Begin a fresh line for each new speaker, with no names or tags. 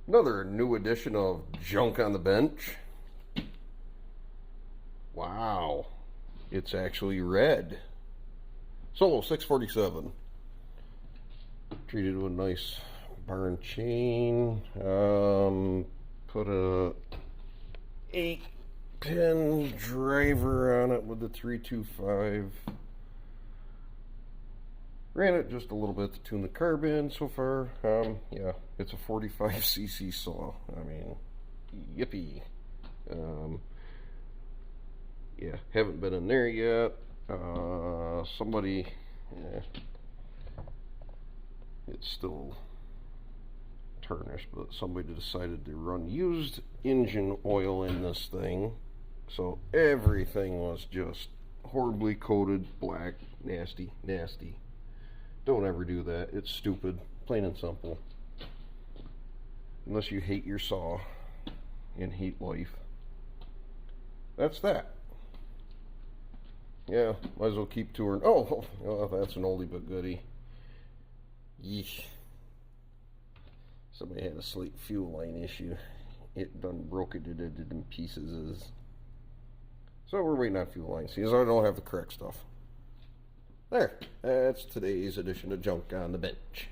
Another new edition of Junk on the Bench. Wow, it's actually red. Solo 647. Treated with a nice barn chain. Put a 8-pin driver on it with the 325. Ran it just a little bit to tune the carb in so far. Yeah, it's a 45cc saw. I mean, yippee. Yeah, haven't been in there yet. Somebody, it's still tarnished, but somebody decided to run used engine oil in this thing. So everything was just horribly coated, black, nasty, nasty. Don't ever do that. It's stupid, plain and simple. Unless you hate your saw and hate life. That's that. Yeah, might as well keep touring. Oh, that's an oldie but goodie. Yeesh. Somebody had a slight fuel line issue. It done broke it in pieces. So we're waiting on fuel lines. See, I don't have the correct stuff. There, that's today's edition of Junk on the Bench.